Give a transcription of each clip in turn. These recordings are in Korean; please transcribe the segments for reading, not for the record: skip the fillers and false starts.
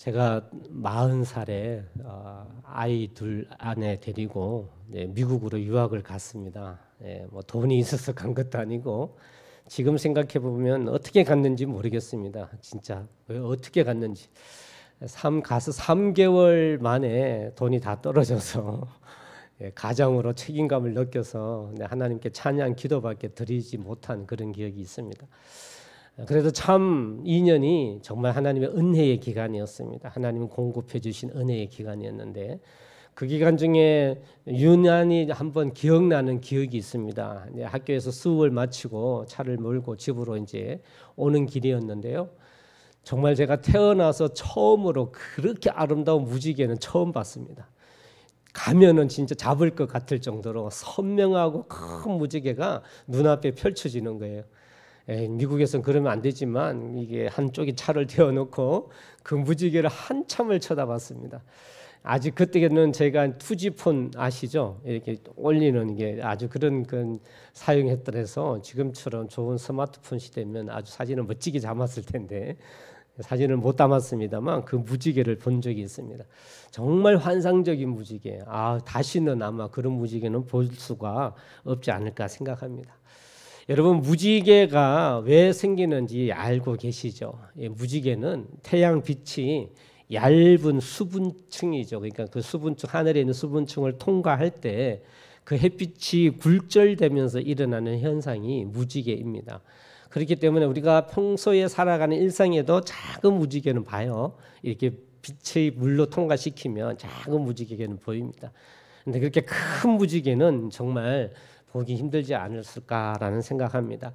제가 40살에 아이 둘 아내 데리고 미국으로 유학을 갔습니다. 뭐 돈이 있어서 간 것도 아니고 지금 생각해 보면 어떻게 갔는지 모르겠습니다. 진짜 왜 어떻게 갔는지. 가서 3개월 만에 돈이 다 떨어져서 가정으로 책임감을 느껴서 하나님께 찬양 기도밖에 드리지 못한 그런 기억이 있습니다. 그래도 참 2년이 정말 하나님의 은혜의 기간이었습니다. 하나님 공급해 주신 은혜의 기간이었는데 그 기간 중에 유난히 한번 기억나는 기억이 있습니다. 학교에서 수업을 마치고 차를 몰고 집으로 이제 오는 길이었는데요. 정말 제가 태어나서 처음으로 그렇게 아름다운 무지개는 처음 봤습니다. 가면은 진짜 잡을 것 같을 정도로 선명하고 큰 무지개가 눈앞에 펼쳐지는 거예요. 미국에서는 그러면 안 되지만 이게 한쪽에 차를 태워놓고 그 무지개를 한참을 쳐다봤습니다. 아직 그때는 제가 투지폰 아시죠? 이렇게 올리는 이게 아주 그런 사용했더라서 지금처럼 좋은 스마트폰 시대면 아주 사진을 멋지게 담았을 텐데 사진을 못 담았습니다만 그 무지개를 본 적이 있습니다. 정말 환상적인 무지개. 다시는 아마 그런 무지개는 볼 수가 없지 않을까 생각합니다. 여러분 무지개가 왜 생기는지 알고 계시죠? 무지개는 태양 빛이 얇은 수분층이죠. 그러니까 그 수분층 하늘에 있는 수분층을 통과할 때 그 햇빛이 굴절되면서 일어나는 현상이 무지개입니다. 그렇기 때문에 우리가 평소에 살아가는 일상에도 작은 무지개는 봐요. 이렇게 빛의 물로 통과시키면 작은 무지개는 보입니다. 근데 그렇게 큰 무지개는 정말 보기 힘들지 않았을까라는 생각합니다.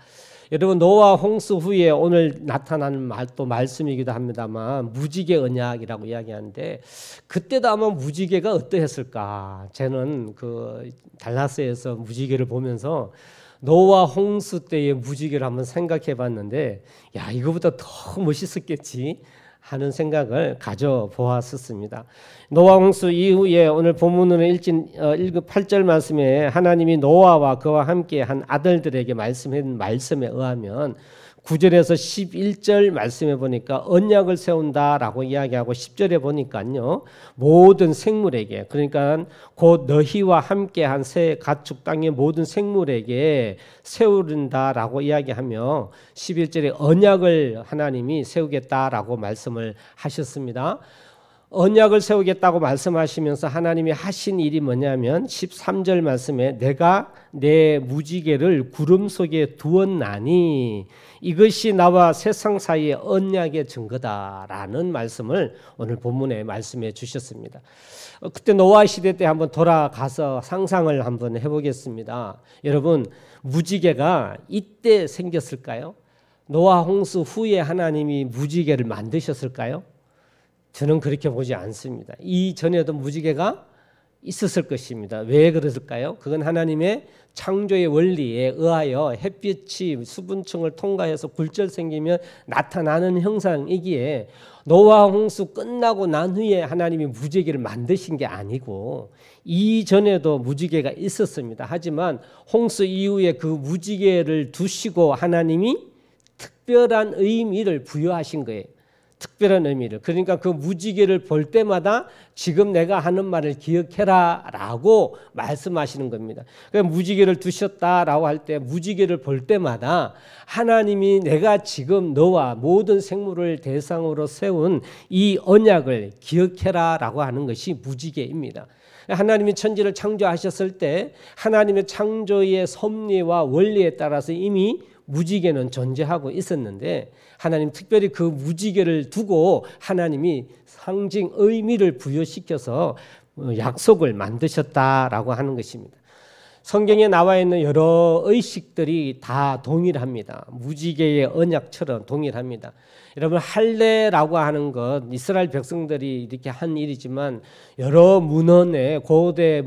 여러분 노아 홍수 후에 오늘 나타나는 또 말씀이기도 합니다만 무지개 언약이라고 이야기하는데 그때도 아마 무지개가 어떠했을까? 저는 그 달라스에서 무지개를 보면서 노아 홍수 때의 무지개를 한번 생각해 봤는데 이거보다 더 멋있었겠지 하는 생각을 가져보았습니다. 노아 홍수 이후에 오늘 본문으로 읽은 8절 말씀에 하나님이 노아와 그와 함께 한 아들들에게 말씀한 말씀에 의하면 9절에서 11절 말씀해 보니까 언약을 세운다라고 이야기하고 10절에 보니까요 모든 생물에게 그러니까 곧 너희와 함께한 새 가축 땅의 모든 생물에게 세우른다라고 이야기하며 11절에 언약을 하나님이 세우겠다라고 말씀을 하셨습니다. 언약을 세우겠다고 말씀하시면서 하나님이 하신 일이 뭐냐면 13절 말씀에 내가 내 무지개를 구름 속에 두었나니 이것이 나와 세상 사이의 언약의 증거다라는 말씀을 오늘 본문에 말씀해 주셨습니다. 그때 노아 시대 때 한번 돌아가서 상상을 한번 해보겠습니다. 여러분 무지개가 이때 생겼을까요? 노아 홍수 후에 하나님이 무지개를 만드셨을까요? 저는 그렇게 보지 않습니다. 이전에도 무지개가 있었을 것입니다. 왜 그랬을까요? 그건 하나님의 창조의 원리에 의하여 햇빛이 수분층을 통과해서 굴절 생기면 나타나는 형상이기에 노아 홍수 끝나고 난 후에 하나님이 무지개를 만드신 게 아니고 이전에도 무지개가 있었습니다. 하지만 홍수 이후에 그 무지개를 두시고 하나님이 특별한 의미를 부여하신 거예요. 특별한 의미를. 그러니까 그 무지개를 볼 때마다 지금 내가 하는 말을 기억해라 라고 말씀하시는 겁니다. 그러니까 무지개를 두셨다라고 할 때 무지개를 볼 때마다 하나님이 내가 지금 너와 모든 생물을 대상으로 세운 이 언약을 기억해라 라고 하는 것이 무지개입니다. 하나님이 천지를 창조하셨을 때 하나님의 창조의 섭리와 원리에 따라서 이미 무지개는 존재하고 있었는데 하나님 특별히 그 무지개를 두고 하나님이 상징 의미를 부여시켜서 약속을 만드셨다라고 하는 것입니다. 성경에 나와 있는 여러 의식들이 다 동일합니다. 무지개의 언약처럼 동일합니다. 여러분 할례라고 하는 것 이스라엘 백성들이 이렇게 한 일이지만 여러 문헌의 고대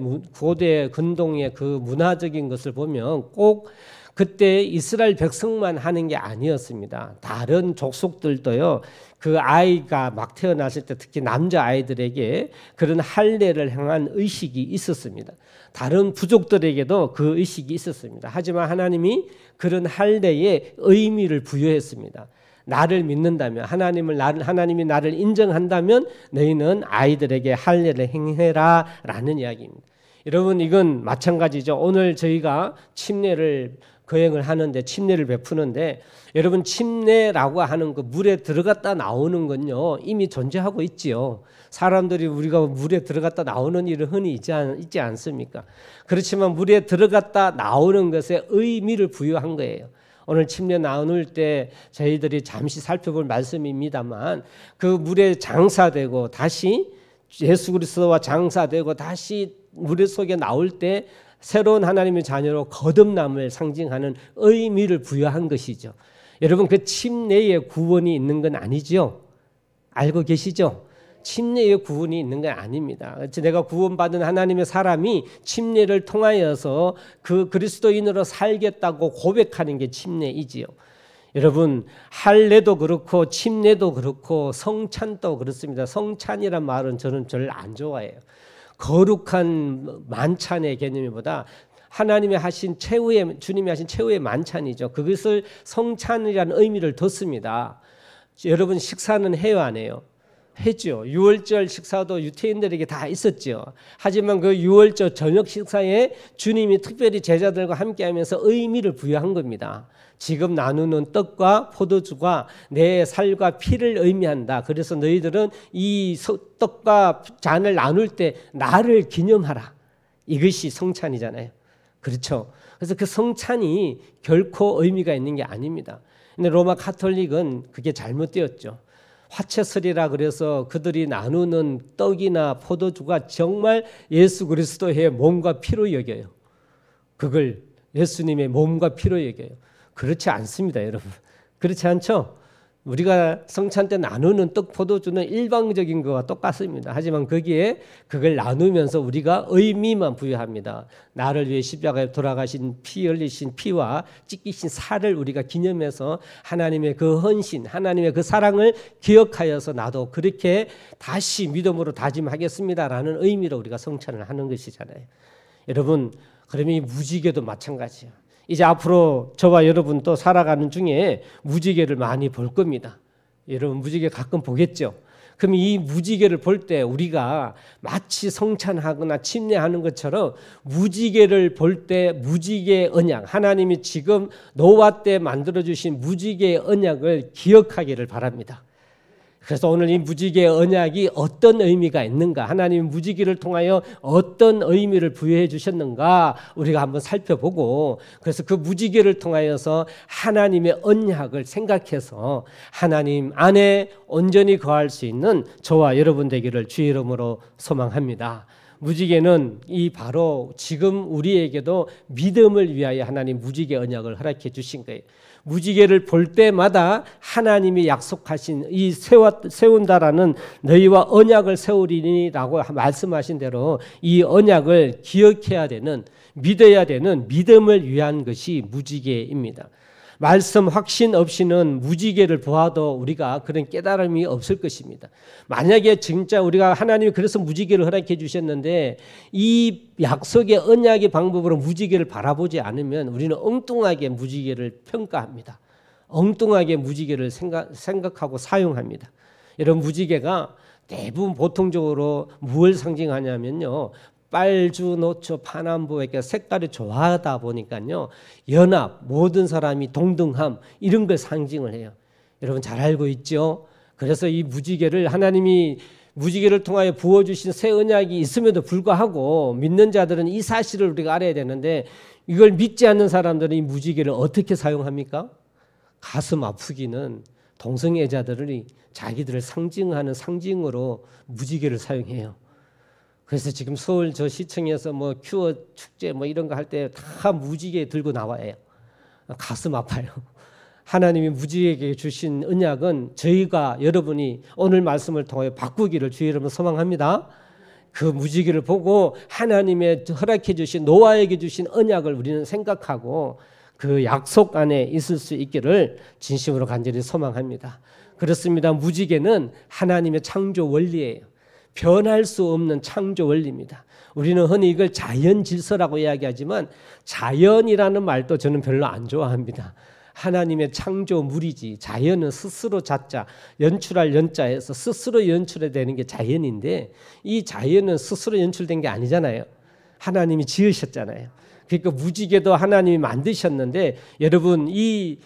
근동의 그 문화적인 것을 보면 꼭 그때 이스라엘 백성만 하는 게 아니었습니다. 다른 족속들도요. 그 아이가 막 태어났을 때 특히 남자 아이들에게 그런 할례를 향한 의식이 있었습니다. 다른 부족들에게도 그 의식이 있었습니다. 하지만 하나님이 그런 할례에 의미를 부여했습니다. 나를 믿는다면, 하나님이 나를 인정한다면 너희는 아이들에게 할례를 행해라 라는 이야기입니다. 여러분, 이건 마찬가지죠. 오늘 저희가 침례를 거행을 하는데, 침례를 베푸는데, 여러분, 침례라고 하는 그 물에 들어갔다 나오는 건요 이미 존재하고 있지요. 사람들이 우리가 물에 들어갔다 나오는 일은 흔히 있지 않습니까? 그렇지만 물에 들어갔다 나오는 것에 의미를 부여한 거예요. 오늘 침례 나눌 때 저희들이 잠시 살펴볼 말씀입니다만, 그 물에 장사되고 다시 예수 그리스도와 장사되고 다시 물 속에 나올 때 새로운 하나님의 자녀로 거듭남을 상징하는 의미를 부여한 것이죠. 여러분, 그 침례에 구원이 있는 건 아니죠. 알고 계시죠? 침례에 구원이 있는 건 아닙니다. 내가 구원받은 하나님의 사람이 침례를 통하여서 그 그리스도인으로 살겠다고 고백하는 게 침례이지요. 여러분, 할례도 그렇고 침례도 그렇고 성찬도 그렇습니다. 성찬이란 말은 저는 별로 안 좋아해요. 거룩한 만찬의 개념보다 하나님이 하신 주님이 하신 최후의 만찬이죠. 그것을 성찬이라는 의미를 뒀습니다. 여러분, 식사는 해요, 안 해요? 했죠. 유월절 식사도 유태인들에게 다 있었죠. 하지만 그 유월절 저녁 식사에 주님이 특별히 제자들과 함께하면서 의미를 부여한 겁니다. 지금 나누는 떡과 포도주가 내 살과 피를 의미한다. 그래서 너희들은 이 떡과 잔을 나눌 때 나를 기념하라. 이것이 성찬이잖아요. 그렇죠. 그래서 그 성찬이 결코 의미가 있는 게 아닙니다. 근데 로마 가톨릭은 그게 잘못되었죠. 화채설이라 그래서 그들이 나누는 떡이나 포도주가 정말 예수 그리스도의 몸과 피로 여겨요. 그걸 예수님의 몸과 피로 여겨요. 그렇지 않습니다, 여러분. 그렇지 않죠? 우리가 성찬 때 나누는 떡, 포도주는 일방적인 것과 똑같습니다. 하지만 거기에 그걸 나누면서 우리가 의미만 부여합니다. 나를 위해 십자가에 돌아가신 피 흘리신 피와 찢기신 살을 우리가 기념해서 하나님의 그 헌신, 하나님의 그 사랑을 기억하여서 나도 그렇게 다시 믿음으로 다짐하겠습니다라는 의미로 우리가 성찬을 하는 것이잖아요. 여러분, 그러면 이 무지개도 마찬가지예요. 이제 앞으로 저와 여러분 또 살아가는 중에 무지개를 많이 볼 겁니다. 여러분, 무지개 가끔 보겠죠? 그럼 이 무지개를 볼 때 우리가 마치 성찬하거나 침례하는 것처럼 무지개를 볼 때 무지개의 언약, 하나님이 지금 노아 때 만들어주신 무지개의 언약을 기억하기를 바랍니다. 그래서 오늘 이 무지개의 언약이 어떤 의미가 있는가, 하나님이 무지개를 통하여 어떤 의미를 부여해 주셨는가 우리가 한번 살펴보고, 그래서 그 무지개를 통하여서 하나님의 언약을 생각해서 하나님 안에 온전히 거할 수 있는 저와 여러분 되기를 주의 이름으로 소망합니다. 무지개는 이 바로 지금 우리에게도 믿음을 위하여 하나님 무지개 언약을 허락해 주신 거예요. 무지개를 볼 때마다 하나님이 약속하신 이 세운다라는 너희와 언약을 세우리니라고 말씀하신 대로 이 언약을 기억해야 되는, 믿어야 되는 믿음을 위한 것이 무지개입니다. 말씀 확신 없이는 무지개를 보아도 우리가 그런 깨달음이 없을 것입니다. 만약에 진짜 우리가 하나님이 그래서 무지개를 허락해 주셨는데 이 약속의 언약의 방법으로 무지개를 바라보지 않으면 우리는 엉뚱하게 무지개를 평가합니다. 엉뚱하게 무지개를 생각하고 사용합니다. 여러분, 무지개가 대부분 보통적으로 무엇을 상징하냐면요, 빨주, 노초, 파남보 이렇게 색깔이 좋아하다 보니까요, 연합, 모든 사람이 동등함 이런 걸 상징을 해요. 여러분 잘 알고 있죠? 그래서 이 무지개를 하나님이 무지개를 통하여 부어주신 새 언약이 있음에도 불구하고 믿는 자들은 이 사실을 우리가 알아야 되는데, 이걸 믿지 않는 사람들은 이 무지개를 어떻게 사용합니까? 가슴 아프기는 동성애자들이 자기들을 상징하는 상징으로 무지개를 사용해요. 그래서 지금 서울 저 시청에서 뭐 큐어 축제 뭐 이런 거 할 때 다 무지개 들고 나와요. 가슴 아파요. 하나님이 무지개에게 주신 언약은 저희가, 여러분이 오늘 말씀을 통해 바꾸기를 주의 이름으로 소망합니다. 그 무지개를 보고 하나님의 허락해 주신, 노아에게 주신 언약을 우리는 생각하고 그 약속 안에 있을 수 있기를 진심으로 간절히 소망합니다. 그렇습니다. 무지개는 하나님의 창조 원리예요. 변할 수 없는 창조 원리입니다. 우리는 흔히 이걸 자연 질서라고 이야기하지만 자연이라는 말도 저는 별로 안 좋아합니다. 하나님의 창조물이지. 자연은 스스로 자자, 연출할 연자에서 스스로 연출되는 게 자연인데 이 자연은 스스로 연출된 게 아니잖아요. 하나님이 지으셨잖아요. 그러니까 무지개도 하나님이 만드셨는데 여러분 이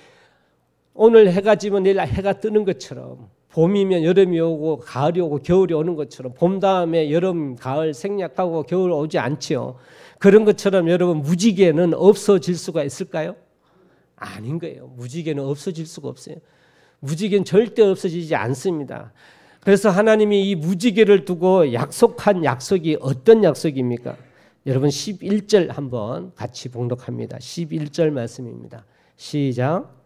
오늘 해가 지면 내일 해가 뜨는 것처럼 봄이면 여름이 오고 가을이 오고 겨울이 오는 것처럼 봄 다음에 여름, 가을 생략하고 겨울 오지 않지요. 그런 것처럼 여러분 무지개는 없어질 수가 있을까요? 아닌 거예요. 무지개는 없어질 수가 없어요. 무지개는 절대 없어지지 않습니다. 그래서 하나님이 이 무지개를 두고 약속한 약속이 어떤 약속입니까? 여러분 11절 한번 같이 봉독합니다. 11절 말씀입니다. 시작.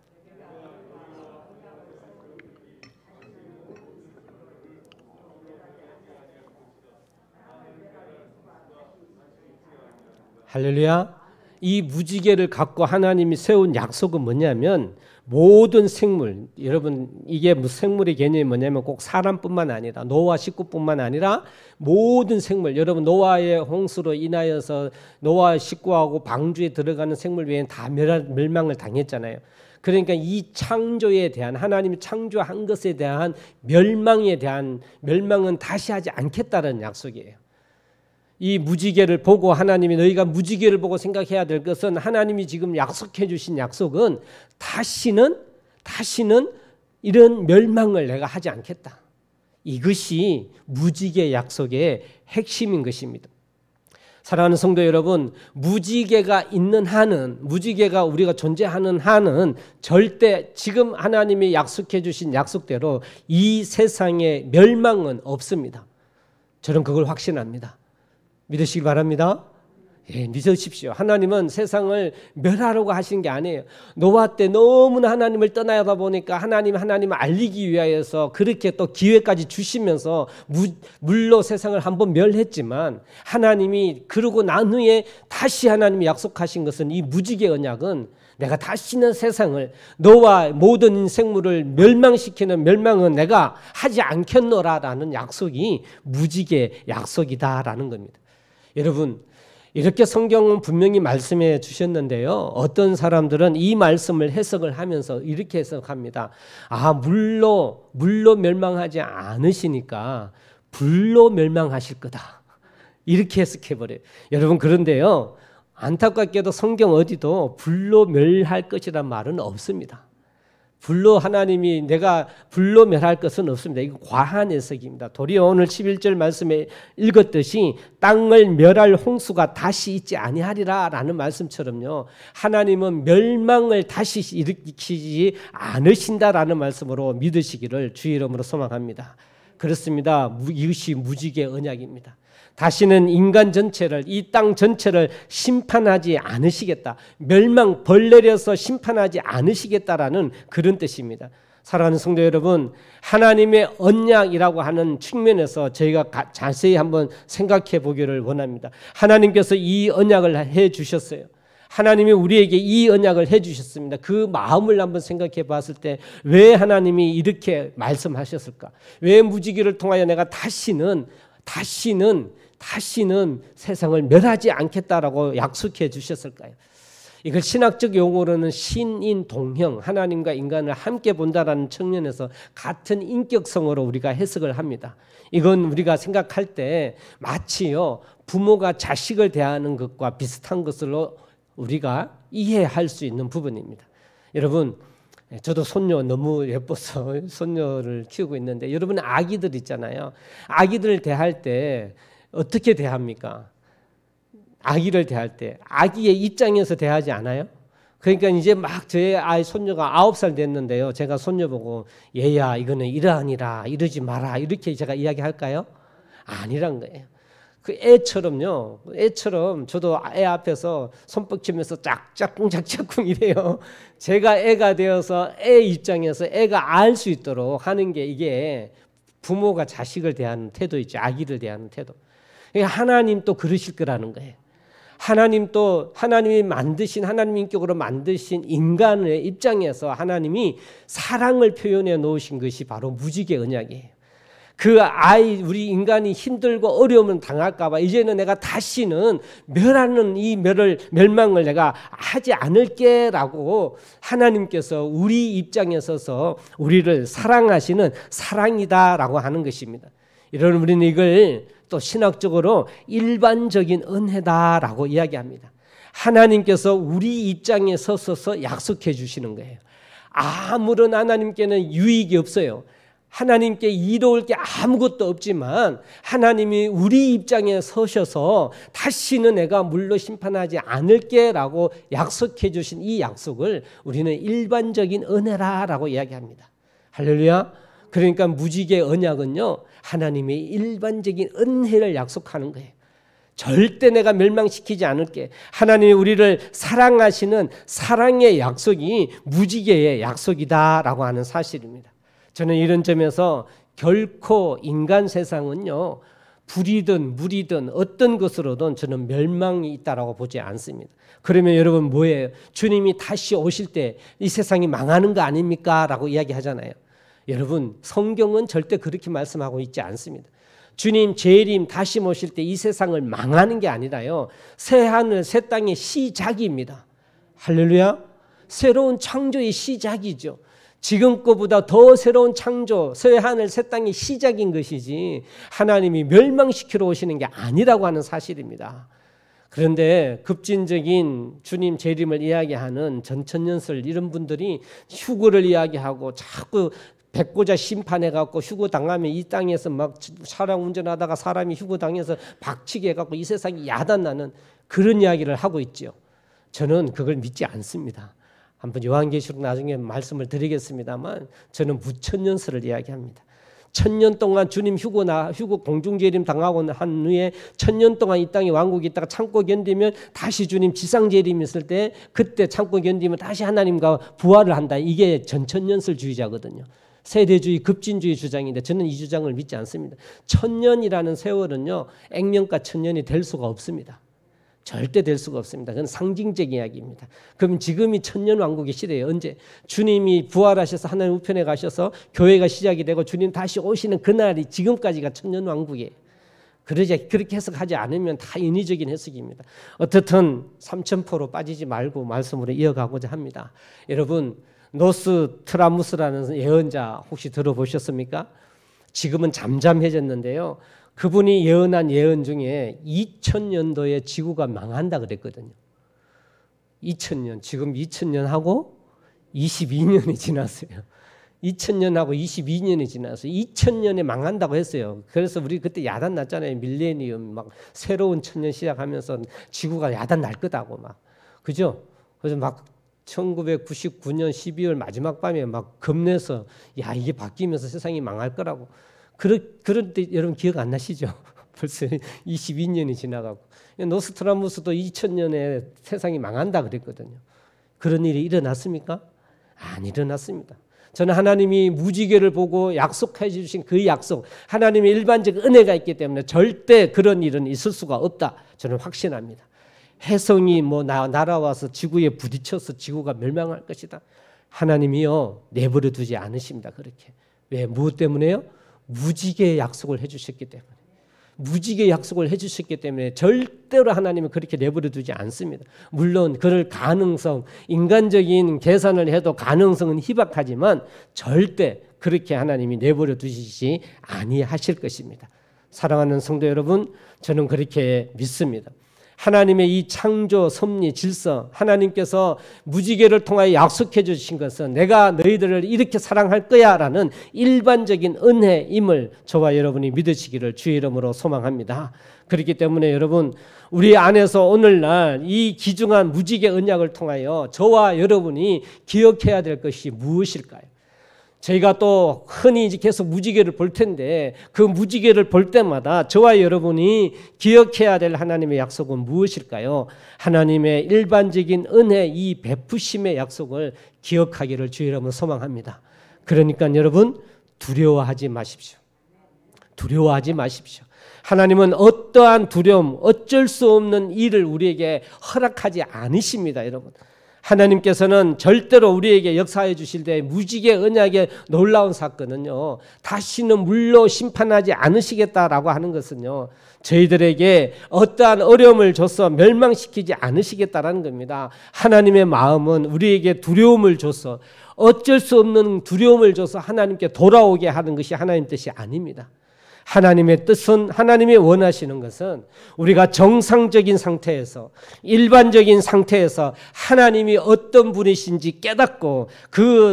할렐루야. 이 무지개를 갖고 하나님이 세운 약속은 뭐냐면 모든 생물, 여러분 이게 생물의 개념이 뭐냐면 꼭 사람뿐만 아니라 노아 식구뿐만 아니라 모든 생물, 여러분 노아의 홍수로 인하여서 노아 식구하고 방주에 들어가는 생물 외에는 다 멸망을 당했잖아요. 그러니까 이 창조에 대한 하나님이 창조한 것에 대한 멸망은 다시 하지 않겠다는 약속이에요. 이 무지개를 보고 하나님이 너희가 무지개를 보고 생각해야 될 것은 하나님이 지금 약속해 주신 약속은 다시는 이런 멸망을 내가 하지 않겠다. 이것이 무지개 약속의 핵심인 것입니다. 사랑하는 성도 여러분, 무지개가 있는 한은, 무지개가 우리가 존재하는 한은 절대 지금 하나님이 약속해 주신 약속대로 이 세상에 멸망은 없습니다. 저는 그걸 확신합니다. 믿으시기 바랍니다. 예, 믿으십시오. 하나님은 세상을 멸하려고 하신 게 아니에요. 노아 때 너무나 하나님을 떠나다 보니까 하나님을 알리기 위하여서 그렇게 또 기회까지 주시면서 물로 세상을 한번 멸했지만 하나님이 그러고 난 후에 다시 하나님이 약속하신 것은 이 무지개 언약은 내가 다시는 세상을 너와 모든 생물을 멸망시키는 멸망은 내가 하지 않겠노라라는 약속이 무지개 약속이다라는 겁니다. 여러분 이렇게 성경은 분명히 말씀해 주셨는데요. 어떤 사람들은 이 말씀을 해석을 하면서 이렇게 해석합니다. 아, 물로 멸망하지 않으시니까 불로 멸망하실 거다. 이렇게 해석해 버려요. 여러분 그런데요. 안타깝게도 성경 어디도 불로 멸할 것이란 말은 없습니다. 불로 하나님이 내가 불로 멸할 것은 없습니다. 이거 과한 해석입니다. 도리어 오늘 11절 말씀에 읽었듯이 땅을 멸할 홍수가 다시 있지 아니하리라 라는 말씀처럼요. 하나님은 멸망을 다시 일으키지 않으신다라는 말씀으로 믿으시기를 주의 이름으로 소망합니다. 그렇습니다. 이것이 무지개 언약입니다. 다시는 인간 전체를, 이 땅 전체를 심판하지 않으시겠다. 멸망, 벌 내려서 심판하지 않으시겠다라는 그런 뜻입니다. 사랑하는 성도 여러분, 하나님의 언약이라고 하는 측면에서 저희가 자세히 한번 생각해 보기를 원합니다. 하나님께서 이 언약을 해 주셨어요. 하나님이 우리에게 이 언약을 해 주셨습니다. 그 마음을 한번 생각해 봤을 때 왜 하나님이 이렇게 말씀하셨을까? 왜 무지개를 통하여 내가 다시는 세상을 멸하지 않겠다라고 약속해 주셨을까요? 이걸 신학적 용어로는 신인동형, 하나님과 인간을 함께 본다라는 측면에서 같은 인격성으로 우리가 해석을 합니다. 이건 우리가 생각할 때 마치요 부모가 자식을 대하는 것과 비슷한 것으로 우리가 이해할 수 있는 부분입니다. 여러분, 저도 손녀 너무 예뻐서 손녀를 키우고 있는데 여러분 아기들 있잖아요. 아기들 대할 때 어떻게 대합니까? 아기를 대할 때 아기의 입장에서 대하지 않아요? 그러니까 이제 막 저의 아이 손녀가 9살 됐는데요. 제가 손녀 보고 얘야 이거는 이러하니라 이러지 마라 이렇게 제가 이야기할까요? 아니란 거예요. 그 애처럼 저도 애 앞에서 손뻑치면서 짝짝꿍 이래요. 제가 애가 되어서 애 입장에서 애가 알 수 있도록 하는 게 이게 부모가 자식을 대하는 태도 있죠. 아기를 대하는 태도. 하나님 또 그러실 거라는 거예요. 하나님이 만드신 하나님 인격으로 만드신 인간의 입장에서 하나님이 사랑을 표현해 놓으신 것이 바로 무지개 언약이에요. 그 아이, 우리 인간이 힘들고 어려움을 당할까 봐 이제는 내가 다시는 멸하는 이 멸망을 내가 하지 않을게 라고 하나님께서 우리 입장에 서서 우리를 사랑하시는 사랑이다 라고 하는 것입니다. 이런 우리는 이걸 또 신학적으로 일반적인 은혜다라고 이야기합니다. 하나님께서 우리 입장에 서서 약속해 주시는 거예요. 아무런 하나님께는 유익이 없어요. 하나님께 이로울 게 아무것도 없지만 하나님이 우리 입장에 서셔서 다시는 내가 물로 심판하지 않을게 라고 약속해 주신 이 약속을 우리는 일반적인 은혜라고 이야기합니다. 할렐루야. 그러니까 무지개 언약은요, 하나님의 일반적인 은혜를 약속하는 거예요. 절대 내가 멸망시키지 않을게. 하나님이 우리를 사랑하시는 사랑의 약속이 무지개의 약속이다라고 하는 사실입니다. 저는 이런 점에서 결코 인간 세상은요, 불이든 물이든 어떤 것으로든 저는 멸망이 있다라고 보지 않습니다. 그러면 여러분 뭐예요? 주님이 다시 오실 때 이 세상이 망하는 거 아닙니까? 라고 이야기하잖아요. 여러분 성경은 절대 그렇게 말씀하고 있지 않습니다. 주님 재림 다시 오실 때 이 세상을 망하는 게 아니라요, 새 하늘 새 땅의 시작입니다. 할렐루야. 새로운 창조의 시작이죠. 지금 거보다 더 새로운 창조, 새 하늘 새 땅의 시작인 것이지 하나님이 멸망시키러 오시는 게 아니라고 하는 사실입니다. 그런데 급진적인 주님 재림을 이야기하는 전천년설 이런 분들이 휴거를 이야기하고 자꾸 백고자 심판해갖고 휴거 당하면 이 땅에서 막 차량 운전하다가 사람이 휴거 당해서 박치게 해갖고 이 세상이 야단나는 그런 이야기를 하고 있죠. 저는 그걸 믿지 않습니다. 한번 요한계시록 나중에 말씀을 드리겠습니다만 저는 무천년설을 이야기합니다. 1000년 동안 주님 휴거 공중재림 당하고 한 후에 1000년 동안 이 땅에 왕국이 있다가 참고 견디면 다시 주님 지상재림이 있을 때 그때 참고 견디면 다시 하나님과 부활을 한다. 이게 전천년설주의자거든요. 세대주의, 급진주의 주장인데 저는 이 주장을 믿지 않습니다. 1000년이라는 세월은요, 액면가 1000년이 될 수가 없습니다. 절대 될 수가 없습니다. 그건 상징적 이야기입니다. 그럼 지금이 천년왕국의 시대예요. 언제? 주님이 부활하셔서 하나님 우편에 가셔서 교회가 시작이 되고 주님 다시 오시는 그날이 지금까지가 천년왕국이에요. 그렇게 해석하지 않으면 다 인위적인 해석입니다. 어떻든 삼천포로 빠지지 말고 말씀으로 이어가고자 합니다. 여러분 노스트라무스라는 예언자 혹시 들어보셨습니까? 지금은 잠잠해졌는데요. 그분이 예언한 예언 중에 2000년도에 지구가 망한다 그랬거든요. 2000년, 지금 2000년하고 22년이 지났어요. 2000년하고 22년이 지났어요. 2000년에 망한다고 했어요. 그래서 우리 그때 야단 났잖아요. 밀레니엄 막 새로운 천년 시작하면서 지구가 야단 날 거다고 막. 그죠? 그래서 막 1999년 12월 마지막 밤에 막 겁내서 야 이게 바뀌면서 세상이 망할 거라고. 그런데 여러분 기억 안 나시죠? 벌써 22년이 지나가고. 노스트라무스도 2000년에 세상이 망한다 그랬거든요. 그런 일이 일어났습니까? 안 일어났습니다. 저는 하나님이 무지개를 보고 약속해 주신 그 약속, 하나님의 일반적 은혜가 있기 때문에 절대 그런 일은 있을 수가 없다. 저는 확신합니다. 해성이 날아와서 지구에 부딪혀서 지구가 멸망할 것이다. 하나님이요 내버려 두지 않으십니다. 그렇게. 왜? 무엇 때문에요? 무지개의 약속을 해주셨기 때문에. 무지개 약속을 해주셨기 때문에 절대로 하나님은 그렇게 내버려 두지 않습니다. 물론 그럴 가능성, 인간적인 계산을 해도 가능성은 희박하지만 절대 그렇게 하나님이 내버려 두시지 아니하실 것입니다. 사랑하는 성도 여러분, 저는 그렇게 믿습니다. 하나님의 이 창조, 섭리, 질서, 하나님께서 무지개를 통하여 약속해 주신 것은 내가 너희들을 이렇게 사랑할 거야 라는 일반적인 은혜임을 저와 여러분이 믿으시기를 주의 이름으로 소망합니다. 그렇기 때문에 여러분, 우리 안에서 오늘날 이 귀중한 무지개 언약을 통하여 저와 여러분이 기억해야 될 것이 무엇일까요? 저희가 또 흔히 계속 무지개를 볼 텐데 그 무지개를 볼 때마다 저와 여러분이 기억해야 될 하나님의 약속은 무엇일까요? 하나님의 일반적인 은혜, 이 베푸심의 약속을 기억하기를 주의 이름으로 소망합니다. 그러니까 여러분 두려워하지 마십시오. 두려워하지 마십시오. 하나님은 어떠한 두려움, 어쩔 수 없는 일을 우리에게 허락하지 않으십니다. 여러분. 하나님께서는 절대로 우리에게 역사해 주실 때 무지개 언약의 놀라운 사건은요, 다시는 물로 심판하지 않으시겠다라고 하는 것은요, 저희들에게 어떠한 어려움을 줘서 멸망시키지 않으시겠다라는 겁니다. 하나님의 마음은 우리에게 두려움을 줘서, 어쩔 수 없는 두려움을 줘서 하나님께 돌아오게 하는 것이 하나님 뜻이 아닙니다. 하나님의 뜻은, 하나님이 원하시는 것은 우리가 정상적인 상태에서, 일반적인 상태에서 하나님이 어떤 분이신지 깨닫고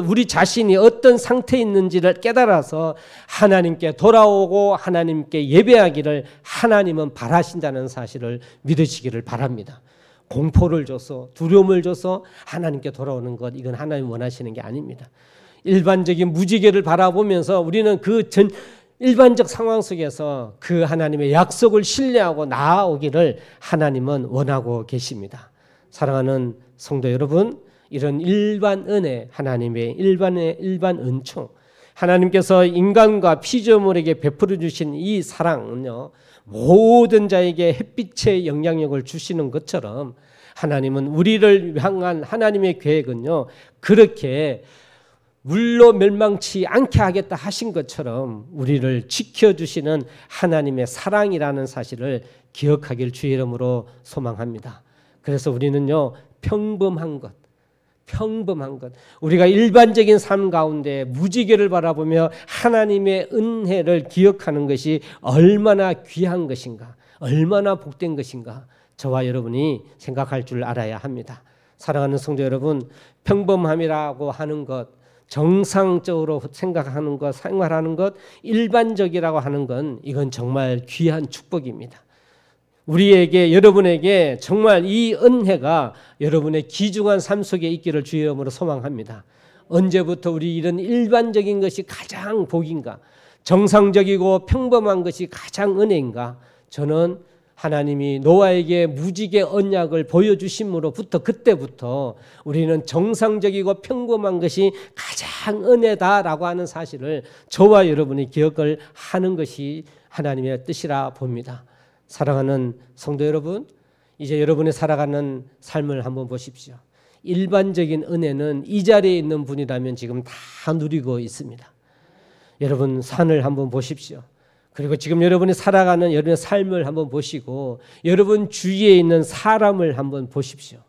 우리 자신이 어떤 상태에 있는지를 깨달아서 하나님께 돌아오고 하나님께 예배하기를 하나님은 바라신다는 사실을 믿으시기를 바랍니다. 공포를 줘서, 두려움을 줘서 하나님께 돌아오는 것, 이건 하나님 원하시는 게 아닙니다. 일반적인 무지개를 바라보면서 우리는 일반적 상황 속에서 그 하나님의 약속을 신뢰하고 나아오기를 하나님은 원하고 계십니다. 사랑하는 성도 여러분, 이런 일반 은혜, 하나님의 일반 은총, 하나님께서 인간과 피조물에게 베풀어 주신 이 사랑은요, 모든 자에게 햇빛의 영향력을 주시는 것처럼 하나님은 우리를 향한 하나님의 계획은요, 그렇게 물로 멸망치 않게 하겠다 하신 것처럼 우리를 지켜주시는 하나님의 사랑이라는 사실을 기억하길 주의 이름으로 소망합니다. 그래서 우리는요, 평범한 것, 우리가 일반적인 삶 가운데 무지개를 바라보며 하나님의 은혜를 기억하는 것이 얼마나 귀한 것인가, 얼마나 복된 것인가, 저와 여러분이 생각할 줄 알아야 합니다. 사랑하는 성도 여러분, 평범함이라고 하는 것, 정상적으로 생각하는 것, 생활하는 것, 일반적이라고 하는 건 이건 정말 귀한 축복입니다. 우리에게, 여러분에게 정말 이 은혜가 여러분의 귀중한 삶 속에 있기를 주의 이름으로 소망합니다. 언제부터 우리 이런 일반적인 것이 가장 복인가, 정상적이고 평범한 것이 가장 은혜인가? 저는 하나님이 노아에게 무지개 언약을 보여주심으로부터, 그때부터 우리는 정상적이고 평범한 것이 가장 은혜다라고 하는 사실을 저와 여러분이 기억을 하는 것이 하나님의 뜻이라 봅니다. 사랑하는 성도 여러분, 이제 여러분이 살아가는 삶을 한번 보십시오. 일반적인 은혜는 이 자리에 있는 분이라면 지금 다 누리고 있습니다. 여러분 산을 한번 보십시오. 그리고 지금 여러분이 살아가는 여러분의 삶을 한번 보시고 여러분 주위에 있는 사람을 한번 보십시오.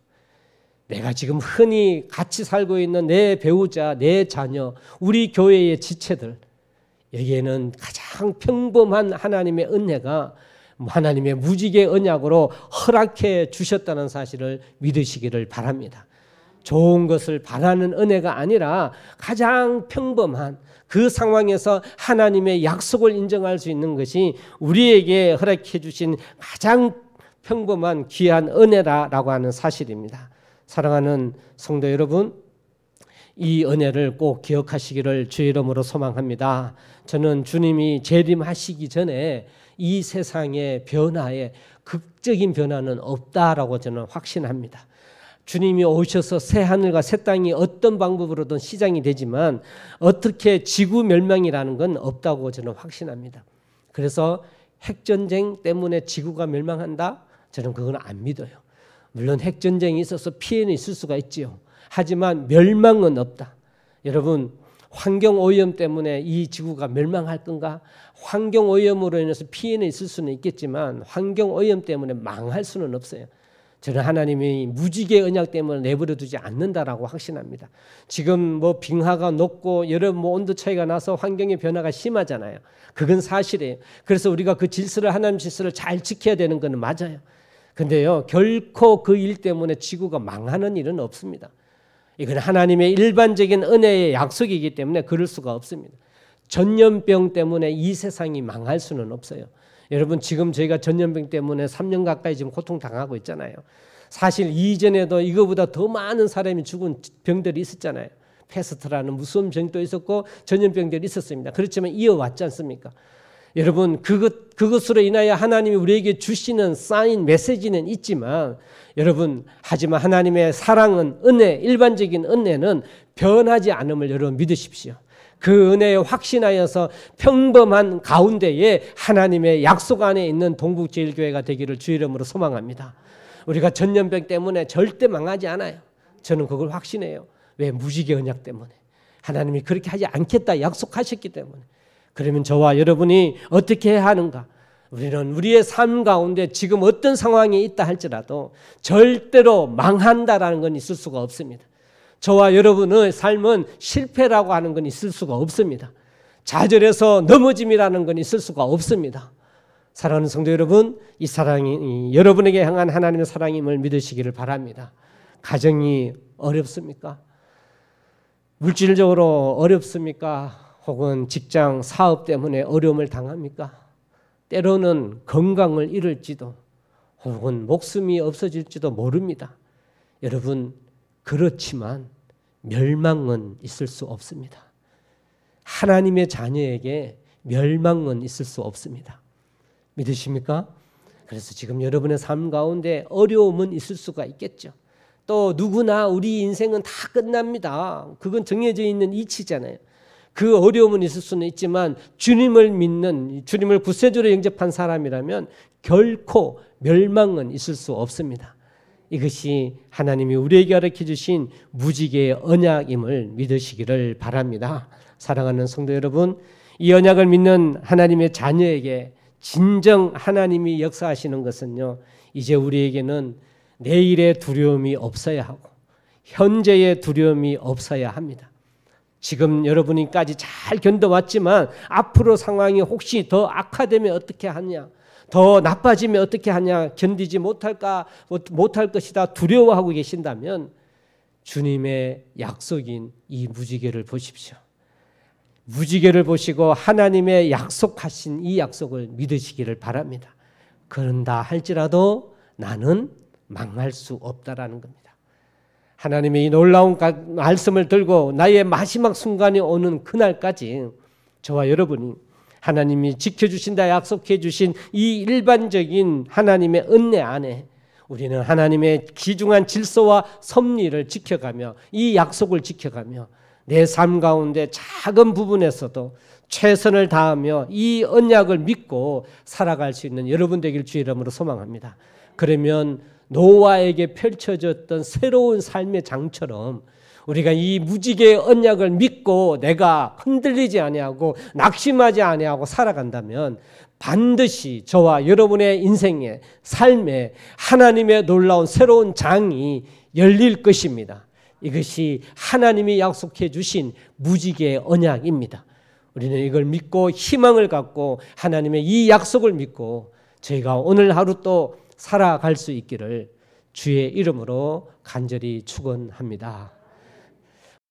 내가 지금 흔히 같이 살고 있는 내 배우자, 내 자녀, 우리 교회의 지체들, 여기에는 가장 평범한 하나님의 은혜가 하나님의 무지개 언약으로 허락해 주셨다는 사실을 믿으시기를 바랍니다. 좋은 것을 바라는 은혜가 아니라 가장 평범한 그 상황에서 하나님의 약속을 인정할 수 있는 것이 우리에게 허락해 주신 가장 평범한 귀한 은혜라고 하는 사실입니다. 사랑하는 성도 여러분, 이 은혜를 꼭 기억하시기를 주의 이름으로 소망합니다. 저는 주님이 재림하시기 전에 이 세상의 변화에 극적인 변화는 없다라고 저는 확신합니다. 주님이 오셔서 새 하늘과 새 땅이 어떤 방법으로든 시작이 되지만 어떻게 지구 멸망이라는 건 없다고 저는 확신합니다. 그래서 핵전쟁 때문에 지구가 멸망한다? 저는 그건 안 믿어요. 물론 핵전쟁이 있어서 피해는 있을 수가 있지요. 하지만 멸망은 없다. 여러분, 환경오염 때문에 이 지구가 멸망할 건가? 환경오염으로 인해서 피해는 있을 수는 있겠지만 환경오염 때문에 망할 수는 없어요. 저는 하나님이 무지개 언약 때문에 내버려 두지 않는다라고 확신합니다. 지금 뭐 빙하가 녹고 여러 온도 차이가 나서 환경의 변화가 심하잖아요. 그건 사실이에요. 그래서 우리가 그 질서를, 하나님 질서를 잘 지켜야 되는 건 맞아요. 근데요, 결코 그 일 때문에 지구가 망하는 일은 없습니다. 이건 하나님의 일반적인 은혜의 약속이기 때문에 그럴 수가 없습니다. 전염병 때문에 이 세상이 망할 수는 없어요. 여러분, 지금 저희가 전염병 때문에 3년 가까이 지금 고통당하고 있잖아요. 사실 이전에도 이거보다 더 많은 사람이 죽은 병들이 있었잖아요. 패스트라는 무서운 병도 있었고 전염병들이 있었습니다. 그렇지만 이어왔지 않습니까? 여러분, 그것으로 인하여 하나님이 우리에게 주시는 사인, 메시지는 있지만 여러분, 하지만 하나님의 사랑은, 은혜, 일반적인 은혜는 변하지 않음을 여러분 믿으십시오. 그 은혜에 확신하여서 평범한 가운데에 하나님의 약속 안에 있는 동북제일교회가 되기를 주의 이름으로 소망합니다. 우리가 전염병 때문에 절대 망하지 않아요. 저는 그걸 확신해요. 왜? 무지개 언약 때문에. 하나님이 그렇게 하지 않겠다 약속하셨기 때문에. 그러면 저와 여러분이 어떻게 해야 하는가? 우리는 우리의 삶 가운데 지금 어떤 상황이 있다 할지라도 절대로 망한다라는 건 있을 수가 없습니다. 저와 여러분의 삶은 실패라고 하는 건 있을 수가 없습니다. 좌절해서 넘어짐이라는 건 있을 수가 없습니다. 사랑하는 성도 여러분, 이 사랑이 여러분에게 향한 하나님의 사랑임을 믿으시기를 바랍니다. 가정이 어렵습니까? 물질적으로 어렵습니까? 혹은 직장, 사업 때문에 어려움을 당합니까? 때로는 건강을 잃을지도 혹은 목숨이 없어질지도 모릅니다. 여러분, 그렇지만 멸망은 있을 수 없습니다. 하나님의 자녀에게 멸망은 있을 수 없습니다. 믿으십니까? 그래서 지금 여러분의 삶 가운데 어려움은 있을 수가 있겠죠. 또 누구나 우리 인생은 다 끝납니다. 그건 정해져 있는 이치잖아요. 그 어려움은 있을 수는 있지만 주님을 믿는, 주님을 구세주로 영접한 사람이라면 결코 멸망은 있을 수 없습니다. 이것이 하나님이 우리에게 가르쳐 주신 무지개의 언약임을 믿으시기를 바랍니다. 사랑하는 성도 여러분, 이 언약을 믿는 하나님의 자녀에게 진정 하나님이 역사하시는 것은요, 이제 우리에게는 내일의 두려움이 없어야 하고 현재의 두려움이 없어야 합니다. 지금 여러분이까지 잘 견뎌왔지만 앞으로 상황이 혹시 더 악화되면 어떻게 하냐, 더 나빠지면 어떻게 하냐, 견디지 못할 것이다 두려워하고 계신다면 주님의 약속인 이 무지개를 보십시오. 무지개를 보시고 하나님의 약속하신 이 약속을 믿으시기를 바랍니다. 그런다 할지라도 나는 망할 수 없다라는 겁니다. 하나님의 이 놀라운 말씀을 들고 나의 마지막 순간이 오는 그날까지 저와 여러분이 하나님이 지켜주신다 약속해 주신 이 일반적인 하나님의 은혜 안에 우리는 하나님의 귀중한 질서와 섭리를 지켜가며 이 약속을 지켜가며 내 삶 가운데 작은 부분에서도 최선을 다하며 이 언약을 믿고 살아갈 수 있는 여러분 되길 주의 이름으로 소망합니다. 그러면 노아에게 펼쳐졌던 새로운 삶의 장처럼 우리가 이 무지개의 언약을 믿고 내가 흔들리지 아니하고 낙심하지 아니하고 살아간다면 반드시 저와 여러분의 인생에 삶에 하나님의 놀라운 새로운 장이 열릴 것입니다. 이것이 하나님이 약속해 주신 무지개의 언약입니다. 우리는 이걸 믿고 희망을 갖고 하나님의 이 약속을 믿고 저희가 오늘 하루 또 살아갈 수 있기를 주의 이름으로 간절히 축원합니다.